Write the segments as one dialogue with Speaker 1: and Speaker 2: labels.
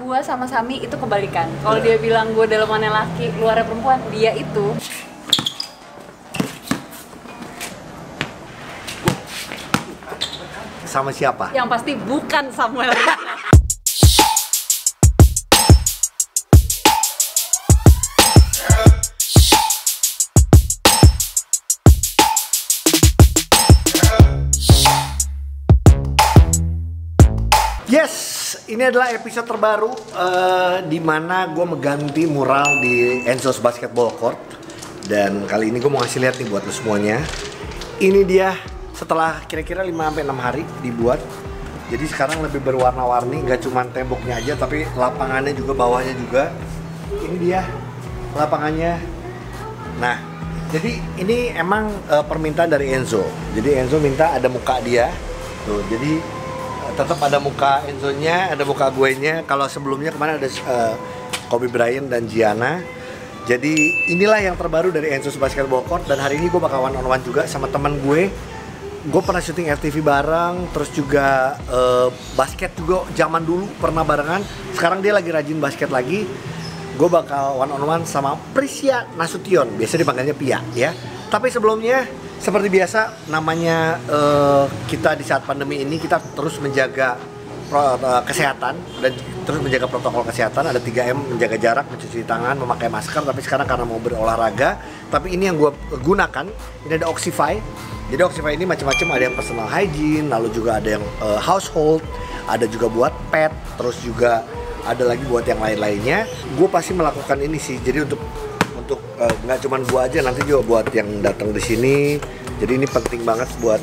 Speaker 1: Gua sama Sami itu kebalikan. Kalau dia bilang gua dalamannya laki, luarnya perempuan, dia itu
Speaker 2: sama siapa?
Speaker 1: yang pasti bukan Samuel.
Speaker 2: Yes, ini adalah episode terbaru di mana gue mengganti mural di Enzo's Basketball Court. Dan kali ini gue mau ngasih lihat nih buat lo semuanya. Ini dia setelah kira-kira 5-6 hari dibuat. Jadi sekarang lebih berwarna-warni, gak cuma temboknya aja tapi lapangannya juga, bawahnya juga. Ini dia lapangannya. Nah, jadi ini emang permintaan dari Enzo. Jadi Enzo minta ada muka dia. Tuh, jadi tetap ada muka Enzo-nya, ada muka gue-nya. Kalau sebelumnya kemarin ada Kobe Bryant dan Gianna. Jadi inilah yang terbaru dari Enzo's Basketball Court. Dan hari ini gue bakal one on one juga sama teman gue. Gue pernah syuting FTV bareng, terus juga basket juga zaman dulu pernah barengan. Sekarang dia lagi rajin basket lagi. Gue bakal one on one sama Prisya Nasution, biasa dipanggilnya Pia ya. Tapi sebelumnya seperti biasa, namanya kita di saat pandemi ini kita terus menjaga kesehatan dan terus menjaga protokol kesehatan. Ada 3M, menjaga jarak, mencuci tangan, memakai masker. Tapi sekarang karena mau berolahraga, tapi ini yang gue gunakan, ini ada Oxify. Jadi Oxify ini macam-macam, ada yang personal hygiene, lalu juga ada yang household, ada juga buat pet, terus juga ada lagi buat yang lain-lainnya. Gue pasti melakukan ini sih, jadi untuk nggak cuman gua aja, nanti juga buat yang datang di sini. Jadi ini penting banget buat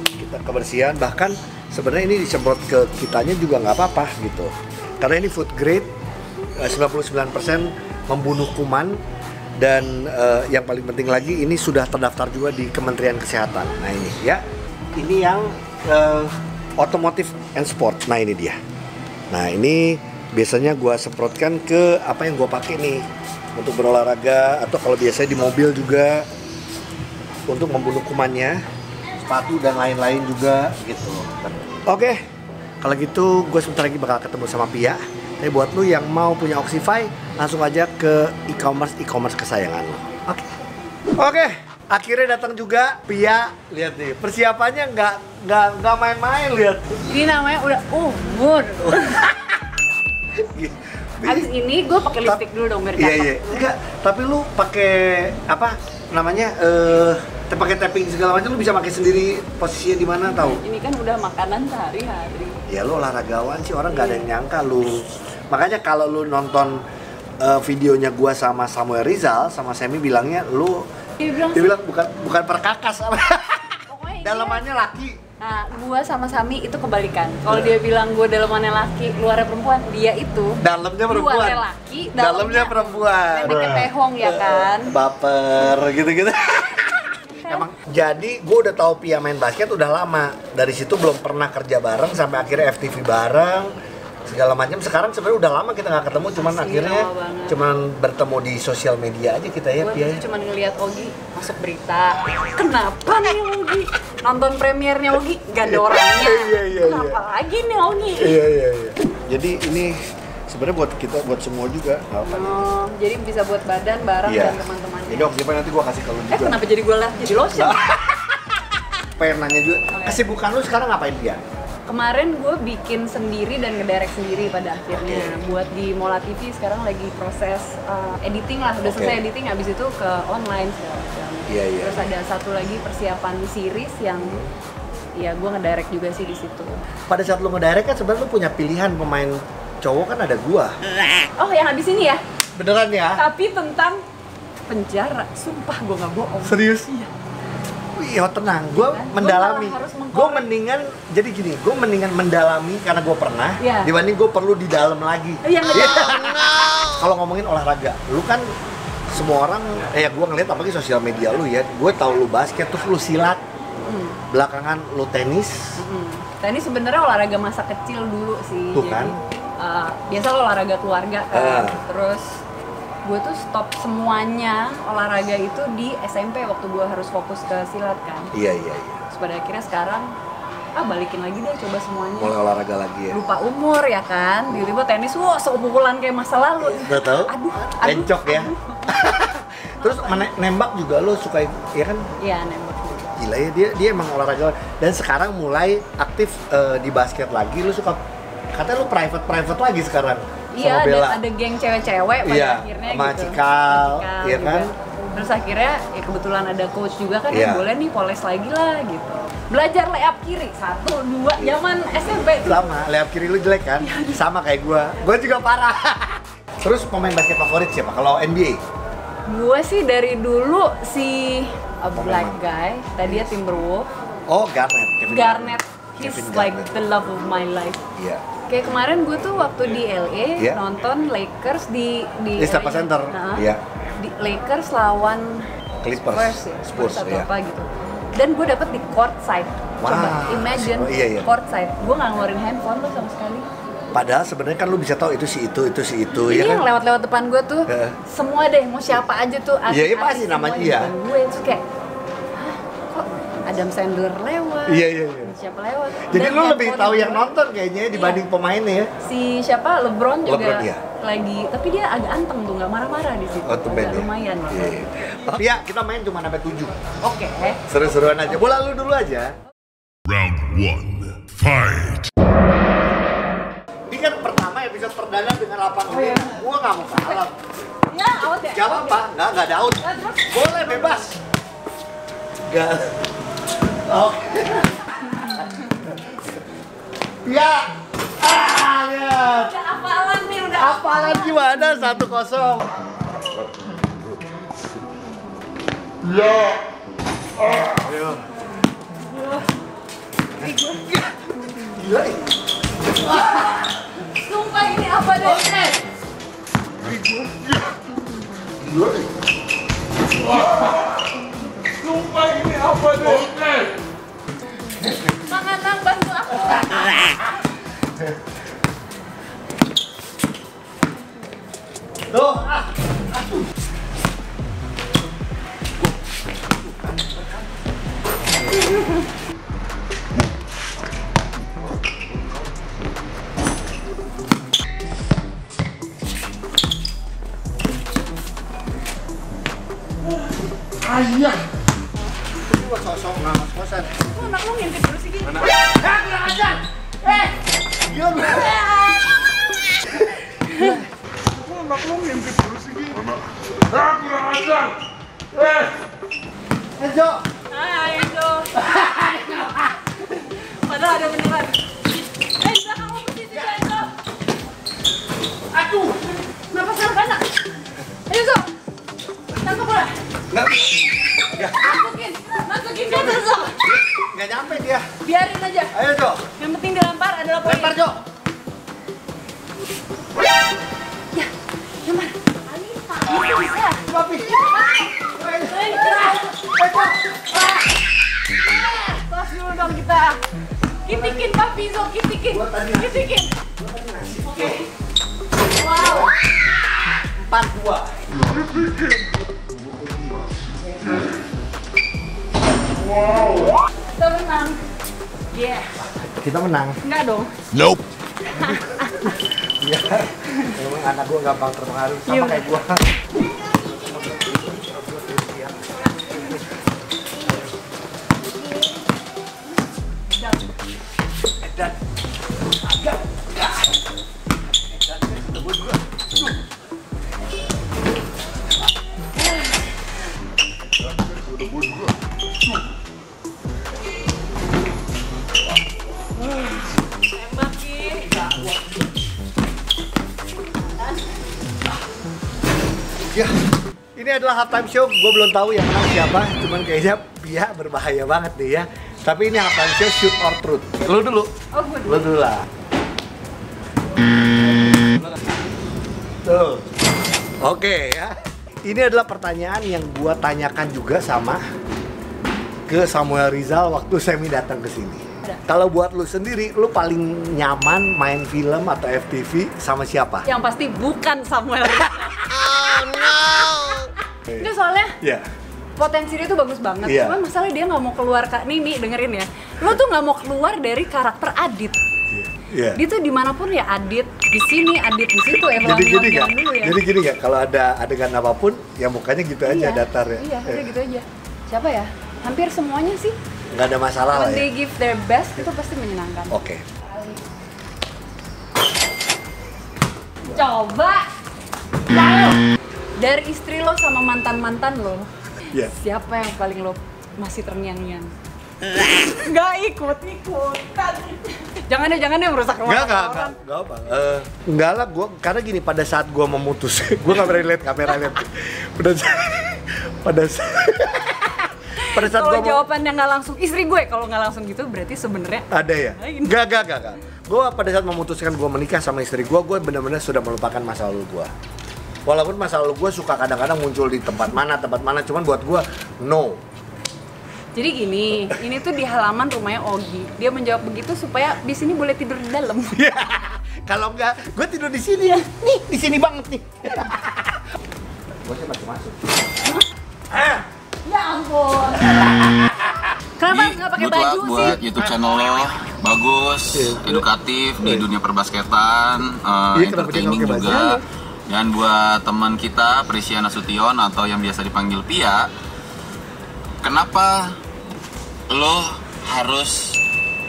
Speaker 2: kita kebersihan. Bahkan sebenarnya ini disemprot ke kitanya juga nggak apa-apa gitu. Karena ini food grade, 99% membunuh kuman. Dan yang paling penting lagi, ini sudah terdaftar juga di Kementerian Kesehatan. Nah ini ya, ini yang Automotive and Sport. Nah ini dia. Nah ini biasanya gua semprotkan ke apa yang gua pakai nih untuk berolahraga, atau kalau biasanya di mobil juga untuk membunuh kumannya, sepatu dan lain-lain juga gitu. Oke, kalau gitu gue sebentar lagi bakal ketemu sama Pia. Tapi buat lu yang mau punya Oxify, langsung aja ke e-commerce kesayangan lu. Oke, akhirnya datang juga Pia. Lihat nih, persiapannya nggak main-main, lihat.
Speaker 1: Ini namanya udah umur. Abis ini gue pakai lipstick dulu dong biar cakep.
Speaker 2: Iya. Enggak, tapi lu pakai apa namanya? Pakai tapping segala macam, lu bisa pakai sendiri posisinya di mana tahu?
Speaker 1: Ini kan udah makanan sehari-hari.
Speaker 2: Ya lu olahragawan sih, orang nggak ada yang nyangka lu. Makanya kalau lu nonton videonya gua sama Samuel Rizal sama Semi bilangnya lu dia bilang bukan perkakas. Dalamannya laki.
Speaker 1: Nah, gua sama Sami itu kebalikan. Kalau dia bilang gua dalamannya laki, luarnya perempuan, dia itu
Speaker 2: dalamnya perempuan.
Speaker 1: Luarnya laki,
Speaker 2: dalamnya perempuan.
Speaker 1: Lebih ke tehong ya kan.
Speaker 2: Baper gitu-gitu. Emang jadi gue udah tahu Pia main basket udah lama. Dari situ belum pernah kerja bareng sampai akhirnya FTV bareng segala macam. Sekarang sebenarnya udah lama kita nggak ketemu, cuman akhirnya cuman bertemu di sosial media aja kita ya, Pia.
Speaker 1: Cuman ngelihat Ogi masuk berita. Kenapa nih Ogi? Nonton premiernya Ogi gak ada orangnya. Kenapa lagi nih Ogi?
Speaker 2: Iya. Jadi ini sebenarnya buat kita, buat semua juga.
Speaker 1: Jadi bisa buat badan bareng dan teman-temannya.
Speaker 2: Jadi Oxify nanti gua kasih ke lu juga.
Speaker 1: Kenapa jadi gue lah jadi lotion?
Speaker 2: Pengen nanya juga. Kesibukan lu sekarang ngapain, Pia?
Speaker 1: Kemarin gue bikin sendiri dan ngedirect sendiri pada akhirnya. Buat di Mola TV sekarang lagi proses editing lah. Udah selesai editing, habis itu ke online segala macam.
Speaker 2: Iya.
Speaker 1: Terus ada satu lagi persiapan series yang ya gue ngedirect juga sih di situ.
Speaker 2: Pada saat lu ngedirect kan sebenarnya lu punya pilihan pemain cowok kan ada gua.
Speaker 1: Oh, yang habis ini ya?
Speaker 2: Beneran ya?
Speaker 1: Tapi tentang penjara, sumpah gue nggak bohong.
Speaker 2: Serius?
Speaker 1: Iya.
Speaker 2: Iya tenang, gue mendalami. Gue mendingan, jadi gini, gue mendingan mendalami karena gue pernah, dibanding gue perlu di dalam lagi. Kalau ngomongin olahraga, lu kan semua orang, gue ngeliat apalagi sosial media lu ya, gue tahu lu basket, terus lu silat, belakangan lu tenis.
Speaker 1: Tenis sebenarnya olahraga masa kecil dulu sih.
Speaker 2: Tuh kan?
Speaker 1: Biasa lo olahraga keluarga kan, terus gue tuh stop semuanya olahraga itu di SMP waktu gue harus fokus ke silat kan.
Speaker 2: Iya.
Speaker 1: Terus pada akhirnya sekarang balikin lagi deh, coba semuanya.
Speaker 2: Mulai olahraga lagi ya.
Speaker 1: Lupa umur ya kan, tiba-tiba tenis, wah seumuran kayak masa lalu.
Speaker 2: Udah tahu?
Speaker 1: Aduh,
Speaker 2: Encok ya. Terus nembak juga lo suka ya kan?
Speaker 1: Iya, nembak juga.
Speaker 2: Gila ya, dia emang olahraga. Dan sekarang mulai aktif di basket lagi. Lo suka, katanya lo private lagi sekarang.
Speaker 1: Iya,
Speaker 2: sama Bella.
Speaker 1: ada geng cewek-cewek pada
Speaker 2: Iya,
Speaker 1: akhirnya
Speaker 2: sama
Speaker 1: gitu.
Speaker 2: Cikal, iya
Speaker 1: juga.
Speaker 2: kan?
Speaker 1: Terus akhirnya ya kebetulan ada coach juga kan,
Speaker 2: Iya.
Speaker 1: boleh nih poles lagi lah gitu. Belajar layup kiri, 1, 2, zaman SMP tuh.
Speaker 2: Sama, layup kiri lu jelek kan? Sama kayak gua juga parah. Terus pemain basket favorit siapa kalau NBA?
Speaker 1: Gue sih dari dulu si a black guy, tadi ya Timberwolves.
Speaker 2: Oh, Garnett. Kevin
Speaker 1: Garnett, he's
Speaker 2: Kevin
Speaker 1: like
Speaker 2: Garnett.
Speaker 1: the love of my life.
Speaker 2: Iya.
Speaker 1: Kayak kemarin gue tuh waktu di LA
Speaker 2: Iya.
Speaker 1: nonton Lakers di
Speaker 2: Di Staples
Speaker 1: LA.
Speaker 2: Center.
Speaker 1: Nah,
Speaker 2: Iya.
Speaker 1: di Lakers lawan
Speaker 2: Clippers.
Speaker 1: Spurs atau
Speaker 2: iya.
Speaker 1: apa gitu. Dan gue dapet di court side. Coba
Speaker 2: Wah,
Speaker 1: imagine
Speaker 2: iya.
Speaker 1: court side. Gue nggak ngeluarin handphone lo sama sekali.
Speaker 2: Padahal sebenarnya kan lu bisa tahu itu si itu si itu
Speaker 1: Ini
Speaker 2: ya
Speaker 1: yang
Speaker 2: kan?
Speaker 1: lewat-lewat depan gue tuh,
Speaker 2: Heeh.
Speaker 1: semua deh, mau siapa aja tuh.
Speaker 2: Iya,
Speaker 1: artis
Speaker 2: pasti
Speaker 1: semua
Speaker 2: namanya,
Speaker 1: di
Speaker 2: iya.
Speaker 1: depan gue. Terus kayak, hah, kok Adam Sandler lewat?
Speaker 2: Iya.
Speaker 1: Siapa lewat?
Speaker 2: Jadi
Speaker 1: Dan
Speaker 2: lu lebih
Speaker 1: handphone
Speaker 2: tahu yang
Speaker 1: gue-
Speaker 2: nonton kayaknya dibanding pemainnya ya.
Speaker 1: Si siapa LeBron juga
Speaker 2: LeBron, iya.
Speaker 1: lagi, tapi dia agak anteng tuh, nggak marah-marah di situ.
Speaker 2: Oh, tumben
Speaker 1: Agak
Speaker 2: ya.
Speaker 1: lumayan lah.
Speaker 2: Iya. Iya, kita main cuma sampai 7.
Speaker 1: Oke.
Speaker 2: Seru-seruan aja. Bola lu dulu aja.
Speaker 3: Round 1. Fight!
Speaker 2: Ini kan pertama episode perdana dengan lapangan
Speaker 1: iya.
Speaker 2: Gua nggak mau kalah.
Speaker 1: Ya, out ya.
Speaker 2: Gak apa-apa, nggak ada out.
Speaker 1: Nah, terus?
Speaker 2: Boleh bebas. Gak. Oke. Ya. Lihat.
Speaker 1: Udah hafalan nih, udah.
Speaker 2: Apalan gimana 1-0. Ya. Ayo. Gila.
Speaker 1: Sumpah ini apa deh?
Speaker 3: Sumpah ini apa deh?
Speaker 1: Manganang bantu aku.
Speaker 2: Tuh. Ayah. Ini gua sosok nggak mas-kosan.
Speaker 1: Kok anak lu ngintip terus sih gini?
Speaker 2: Kurang ajar. Gila lu.
Speaker 3: Anak lu ngintip terus sih gini. Kurang ajar.
Speaker 2: Enjo.
Speaker 1: Hai, Enzo. Padahal ada beneran. Enzo, kamu mesti juga, Enzo.
Speaker 2: Aduh.
Speaker 1: Kenapa sekarang banyak? Enzo, tangkap bola.
Speaker 2: Nggak.
Speaker 1: Masukin ke atas, Enzo.
Speaker 2: Nggak nyampe dia.
Speaker 1: Biarin aja.
Speaker 2: Ayo Jo.
Speaker 1: Yang penting dilempar adalah poin.
Speaker 2: Lempar Jo.
Speaker 1: Ya, lempar. Bisa, bisa.
Speaker 2: Papi.
Speaker 1: Tos dulu dong kita. Kitikin papi, Zo, kitikin. Kitikin. Wow.
Speaker 2: 4-2.
Speaker 1: Kita menang. Yeah.
Speaker 2: Kita menang.
Speaker 1: Enggak dong.
Speaker 3: Nope.
Speaker 2: Iya. Memang anak gua gampang terpengaruh sama
Speaker 1: Iya.
Speaker 2: kayak gua. Dan agak enggak. Dan gua juga.
Speaker 1: Tembak, Ki.
Speaker 2: Ya, ini adalah halftime show. Gue belum tahu yang menang siapa, cuman kayaknya Pia berbahaya banget nih ya. Tapi ini halftime show shoot or truth. Lu dulu.
Speaker 1: Oh, gue
Speaker 2: Lu dulu lah. Tuh. Oke ya. Ini adalah pertanyaan yang gua tanyakan juga sama ke Samuel Rizal waktu Semi datang ke sini. Kalau buat lu sendiri, lu paling nyaman main film atau FTV sama siapa?
Speaker 1: Yang pasti bukan Samuel. Itu soalnya
Speaker 2: Ya.
Speaker 1: potensi dia tuh bagus banget.
Speaker 2: Iya.
Speaker 1: Cuman masalahnya dia nggak mau keluar, Kak. Nih dengerin ya. Lo tuh nggak mau keluar dari karakter Adit.
Speaker 2: Iya.
Speaker 1: Dia tuh dimanapun ya Adit, di sini Adit, di situ emang
Speaker 2: Jadi gini
Speaker 1: jalan
Speaker 2: nggak?
Speaker 1: dulu ya.
Speaker 2: Jadi gini nggak? Kalau ada adegan apapun, ya mukanya gitu aja datar ya.
Speaker 1: Iya, udah gitu aja. Siapa ya? Hampir semuanya sih.
Speaker 2: Nggak ada masalah lah
Speaker 1: When
Speaker 2: ya.
Speaker 1: they give their best itu pasti menyenangkan.
Speaker 2: Oke.
Speaker 1: Coba. Dari istri lo sama mantan-mantan lo,
Speaker 2: Iya.
Speaker 1: siapa yang paling lo masih terngiang-ngiang? Nggak ikut-ikutan. Jangan deh merusak rumah orang.
Speaker 2: Enggak apa. Enggak lah, karena gini, pada saat gua memutus, gua nggak berani lihat kamera lihat. Pada saat
Speaker 1: Kalau
Speaker 2: gua
Speaker 1: jawabannya nggak langsung istri gue, kalau nggak langsung gitu berarti sebenarnya
Speaker 2: ada ya?
Speaker 1: lain.
Speaker 2: Enggak. Gua pada saat memutuskan gua menikah sama istri gua benar-benar sudah melupakan masa lalu gua. Walaupun masa lalu gua suka kadang-kadang muncul di tempat mana, cuman buat gua no.
Speaker 1: Jadi gini, ini tuh di halaman rumahnya Ogi. Dia menjawab begitu supaya di sini boleh tidur di dalam.
Speaker 2: Kalau enggak, gua tidur di sini. Nih, di sini banget nih. Gua sih masuk.
Speaker 1: Ya ampun. Kenapa nggak pakai baju sih?
Speaker 4: Buat YouTube channel lo bagus, edukatif di dunia perbasketan, entertaining juga. Dan buat teman kita Prisia Nasution atau yang biasa dipanggil Pia, kenapa lo harus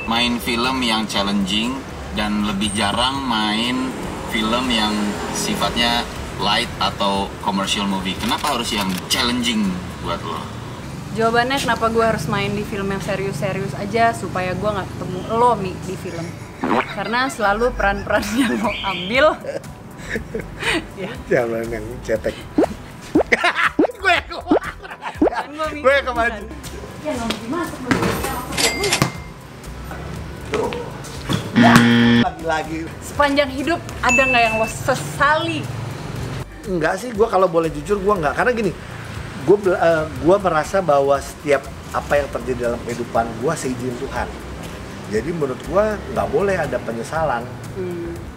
Speaker 4: main film yang challenging dan lebih jarang main film yang sifatnya light atau commercial movie? Kenapa harus yang challenging buat lo?
Speaker 1: Jawabannya kenapa gue harus main di film yang serius-serius aja supaya gue nggak ketemu lo Mi di film. Karena selalu peran-peran yang lo ambil. Ya.
Speaker 2: Jalan yang cetek. Gue yang kemaju.
Speaker 1: Ya nggak mungkin masuk
Speaker 2: Lagi-lagi.
Speaker 1: Sepanjang hidup ada nggak yang lo sesali?
Speaker 2: Enggak sih, gue kalau boleh jujur gue enggak. Karena gini, gue merasa bahwa setiap apa yang terjadi dalam kehidupan gue seizin Tuhan. Jadi menurut gue nggak boleh ada penyesalan.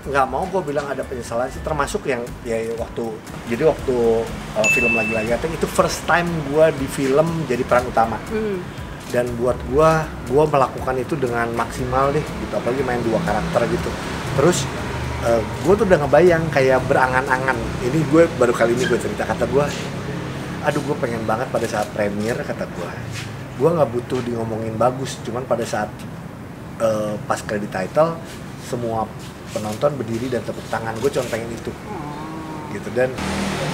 Speaker 2: Nggak mau gue bilang ada penyesalan sih, termasuk yang ya waktu film Lagi-Lagi Ganteng itu first time gue di film jadi peran utama. Dan buat gue melakukan itu dengan maksimal deh gitu, apalagi main 2 karakter gitu. Terus gue tuh udah ngebayang kayak berangan-angan. Ini gue baru kali ini gue cerita, kata gue, aduh gue pengen banget pada saat premier, kata gue nggak butuh di ngomongin bagus, cuman pada saat pas credit title semua penonton berdiri dan tepuk tangan, gue cuma pengen itu gitu. Dan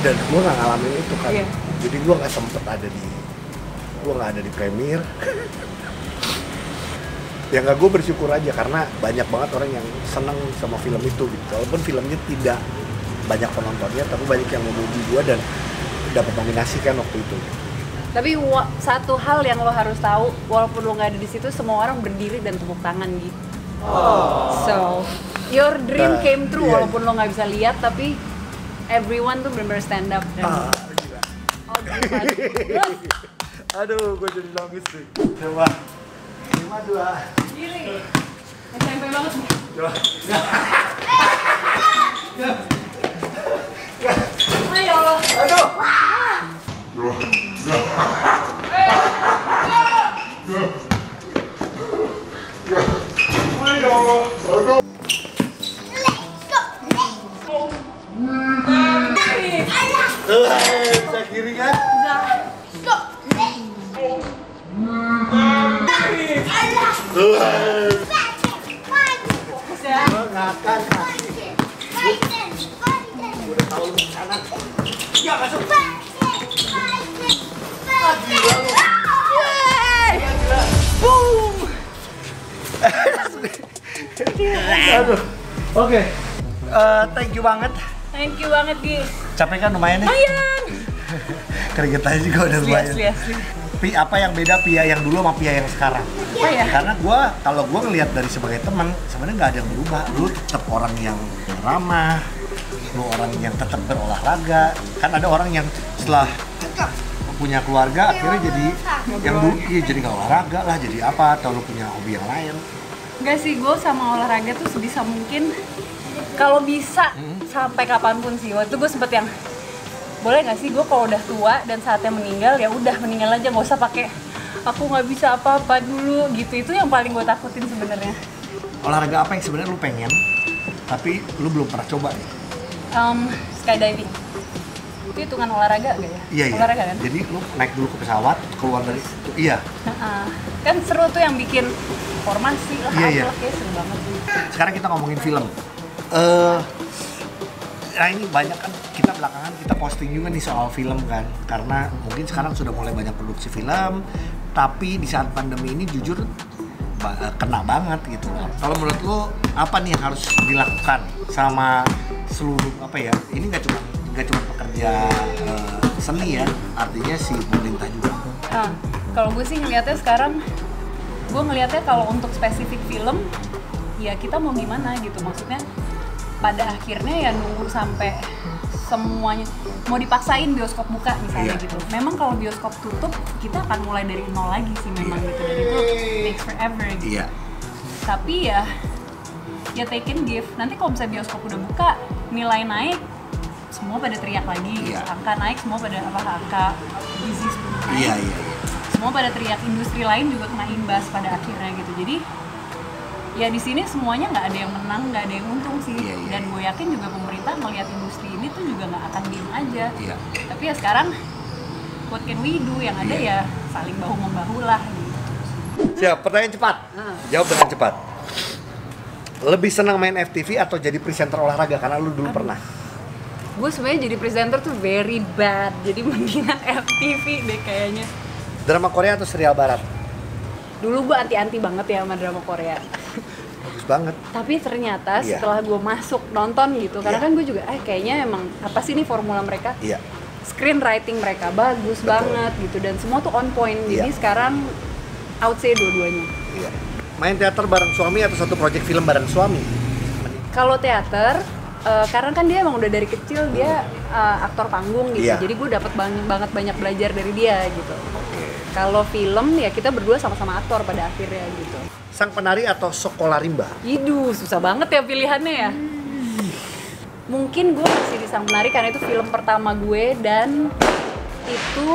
Speaker 2: gue nggak ngalamin itu kan. Jadi gue nggak sempet ada di premier. Ya nggak, gue bersyukur aja karena banyak banget orang yang seneng sama film itu gitu. Walaupun filmnya tidak banyak penontonnya, tapi banyak yang memuji gue dan dapat nominasi kan waktu itu.
Speaker 1: Tapi satu hal yang lo harus tahu, walaupun lo nggak ada di situ, semua orang berdiri dan tepuk tangan gitu. So your dream came true, walaupun lo nggak bisa lihat, tapi everyone tuh benar-benar stand up dan
Speaker 2: Aduh, gue jadi nangis nih. Coba 5-2.
Speaker 1: Diri. SMP banget nih.
Speaker 2: Coba.
Speaker 1: Ayo Allah.
Speaker 2: Aduh. Bisa kiri kan? Ngakak. Udah tahu lu sana. Ya masuk. Gila lu.
Speaker 1: Boom.
Speaker 2: Aduh. Oke. Thank you banget.
Speaker 1: Thank you banget, Gi.
Speaker 2: Capek kan lumayan nih?
Speaker 1: Lumayan.
Speaker 2: Keringet aja juga udah lumayan.
Speaker 1: Asli.
Speaker 2: Apa yang beda Pia yang dulu sama Pia yang sekarang?
Speaker 1: Apa ya?
Speaker 2: Karena kalau gue ngelihat dari sebagai teman, sebenarnya nggak ada yang berubah. Lu tetap orang yang ramah, lu orang yang tetap berolahraga. Kan ada orang yang setelah punya keluarga akhirnya jadi yang dulu jadi nggak olahraga lah, jadi apa? Atau lu punya hobi yang lain?
Speaker 1: Enggak sih, gue sama olahraga tuh sebisa mungkin kalau bisa sampai kapanpun sih. Waktu gue sempet yang boleh nggak sih gue kalau udah tua dan saatnya meninggal, ya udah meninggal aja, nggak usah pakai aku nggak bisa apa-apa dulu gitu. Itu yang paling gue takutin sebenarnya.
Speaker 2: Olahraga apa yang sebenarnya lu pengen tapi lu belum pernah coba nih?
Speaker 1: Skydiving. Itu hitungan olahraga gak ya?
Speaker 2: Iya,
Speaker 1: olahraga kan?
Speaker 2: Jadi lu naik dulu ke pesawat, keluar dari situ. Iya.
Speaker 1: Kan seru tuh yang bikin formasi lah,
Speaker 2: Iya.
Speaker 1: kayak seru banget sih.
Speaker 2: Sekarang kita ngomongin film. Nah ini banyak kan, kita belakangan kita posting juga nih soal film kan. Karena mungkin sekarang sudah mulai banyak produksi film, tapi di saat pandemi ini jujur kena banget gitu. Kalau menurut lo apa nih yang harus dilakukan sama seluruh apa ya? Ini nggak cuma pekerja seni ya, artinya si pemerintah juga.
Speaker 1: Kalau gue sih ngelihatnya sekarang, gue ngelihatnya kalau untuk spesifik film, ya kita mau gimana gitu. Maksudnya pada akhirnya ya nunggu sampai semuanya mau dipaksain bioskop buka misalnya gitu. Memang kalau bioskop tutup kita akan mulai dari nol lagi sih memang gitu, dan itu takes forever gitu. Tapi ya take and give. Nanti kalau misalnya bioskop udah buka, nilai naik, semua pada teriak lagi. Angka naik, semua pada angka bisnis naik. Semua pada teriak, industri lain juga kena imbas pada akhirnya gitu. Jadi ya di sini semuanya nggak ada yang menang, nggak ada yang untung sih. Dan gue yakin juga pemerintah melihat industri ini tuh juga nggak akan diem aja. Tapi ya sekarang what can we do? Yang ada ya saling bahu membahu lah gitu.
Speaker 2: Siap, pertanyaan cepat. Jawab dengan cepat. Lebih senang main FTV atau jadi presenter olahraga? Karena lu dulu pernah.
Speaker 1: Gue sebenarnya jadi presenter tuh very bad. Jadi mendingan FTV deh kayaknya.
Speaker 2: Drama Korea atau serial barat?
Speaker 1: Dulu gue anti-anti banget ya sama drama Korea.
Speaker 2: Bagus banget.
Speaker 1: Tapi ternyata setelah gue masuk nonton gitu, karena kan gue juga kayaknya emang apa sih nih formula mereka? Screenwriting mereka bagus banget gitu, dan semua tuh on point. Jadi sekarang I would say dua-duanya.
Speaker 2: Main teater bareng suami atau satu project film bareng suami?
Speaker 1: Kalau teater, karena kan dia emang udah dari kecil dia aktor panggung gitu, jadi gue dapat banyak belajar dari dia gitu. Kalau film ya kita berdua sama-sama aktor pada akhirnya gitu.
Speaker 2: Sang penari atau sekolah rimba?
Speaker 1: Iduh, susah banget ya pilihannya ya. Mungkin gue masih di Sang Penari karena itu film pertama gue, dan itu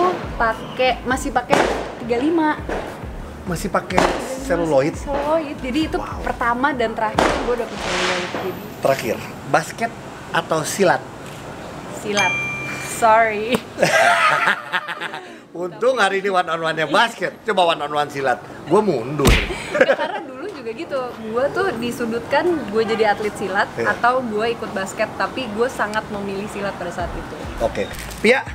Speaker 1: masih pakai 35.
Speaker 2: Masih pakai seluloid?
Speaker 1: Seluloid, jadi itu pertama dan terakhir gue dapet seluloid. Jadi
Speaker 2: terakhir, basket atau silat?
Speaker 1: Silat. Sorry.
Speaker 2: Untung hari ini one on one-nya basket, coba one on one silat, gue mundur.
Speaker 1: Karena dulu juga gitu, gue tuh disudutkan gue jadi atlet silat atau gue ikut basket, tapi gue sangat memilih silat pada saat itu.
Speaker 2: Oke. Pia,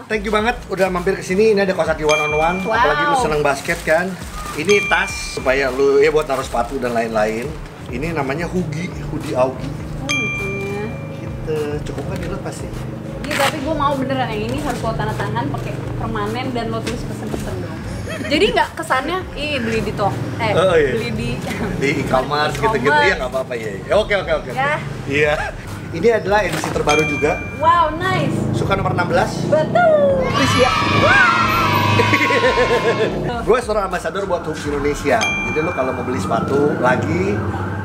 Speaker 2: thank you banget udah mampir ke sini. Ini ada kaos kaki one on one, apalagi lu seneng basket kan. Ini tas supaya lu buat naruh sepatu dan lain-lain. Ini namanya hoodie Augie.
Speaker 1: Lucunya.
Speaker 2: Gitu, cukup kan dilihat pasti.
Speaker 1: Iya, tapi gue mau beneran yang ini harus lo tanda tangan pakai permanen dan lo tulis pesen-pesen dong. Jadi nggak kesannya, beli di beli di
Speaker 2: e-commerce gitu-gitu ya, nggak apa-apa ya. Oke.
Speaker 1: Ya.
Speaker 2: Iya. Ini adalah edisi terbaru juga.
Speaker 1: Wow, nice.
Speaker 2: Suka nomor 16.
Speaker 1: Betul.
Speaker 2: Please ya. Gue seorang ambasador buat Hoops Indonesia. Jadi lo kalau mau beli sepatu lagi,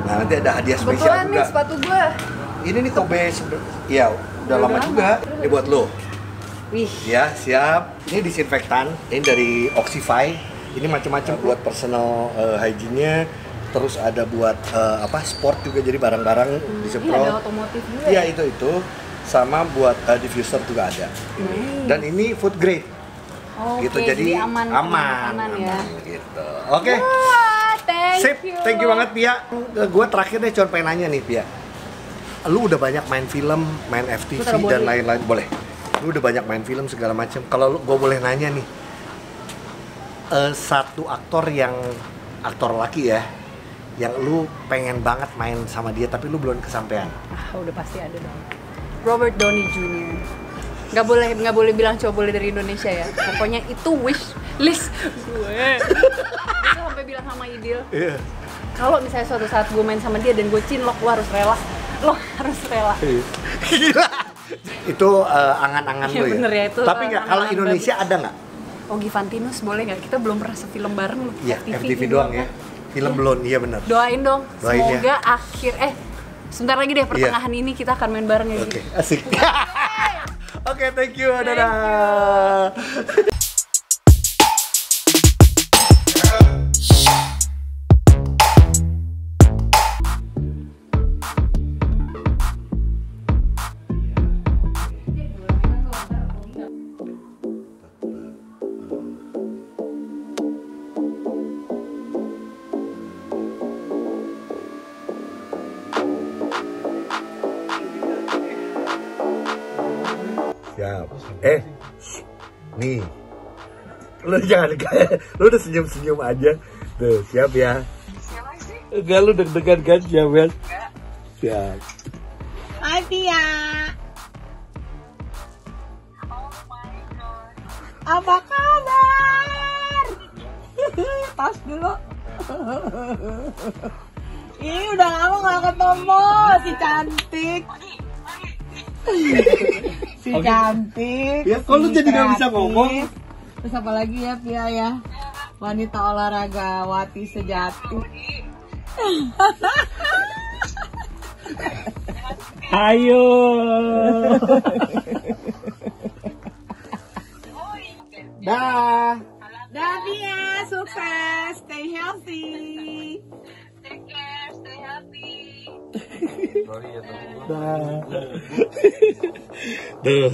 Speaker 2: nah nanti ada hadiah spesial
Speaker 1: Betulan
Speaker 2: juga.
Speaker 1: Nih sepatu gue.
Speaker 2: Ini nih Kobe, ya udah lama juga. Ini buat lo.
Speaker 1: Wih.
Speaker 2: Ya, siap. Ini disinfektan, ini dari Oxify. Ini macam-macam buat personal hygiene-nya. Terus ada buat sport juga, jadi barang-barang disemprot.
Speaker 1: Ini ada otomotif juga.
Speaker 2: Iya, itu. Sama buat diffuser juga ada. Dan ini food grade. Gitu, jadi aman ya. Gitu. Oke. Thank you banget Pia. Gue terakhir deh cuma pengen nanya nih Pia. Lu udah banyak main film, main FTV dan lain-lain, boleh? Lu udah banyak main film segala macam. Kalau gue boleh nanya nih, satu aktor laki ya, yang lu pengen banget main sama dia tapi lu belum kesampaian.
Speaker 1: Udah pasti ada dong. Robert Downey Jr. Nggak boleh bilang cowok boleh dari Indonesia ya. Pokoknya itu wish list gue. Gue sampai bilang sama Idil. Kalau misalnya suatu saat gue main sama dia dan gue cinlok, lo harus rela.
Speaker 2: Gila. Itu angan-angan lu ya.
Speaker 1: Bener ya itu.
Speaker 2: Tapi nggak, kalau Indonesia ada nggak?
Speaker 1: Ogi Fantinus boleh nggak? Kita belum pernah sefilm bareng loh.
Speaker 2: Iya, FTV doang ya. Film belum, iya benar.
Speaker 1: Doain dong. Semoga
Speaker 2: ya.
Speaker 1: sebentar lagi deh pertengahan ini kita akan main bareng ya.
Speaker 2: Oke, asik. Oke, thank you. Dadah. Siap. Nih. Lu jangan kayak, lu udah senyum-senyum aja. Tuh, siap ya. Enggak, lu deg-degan kan, siap ya? Siap.
Speaker 5: Hai Pia. Apa kabar? Tas dulu. Ini udah lama gak ketemu, si cantik. Si cantik.
Speaker 2: Ya, kok lu jadi gak bisa ngomong?
Speaker 5: Terus apa lagi ya Pia ya? Wanita olahragawati sejati.
Speaker 2: Ayo. Dah.
Speaker 5: Dah Pia, sukses, stay healthy.
Speaker 6: Take care, stay happy.
Speaker 2: Dah. Duh.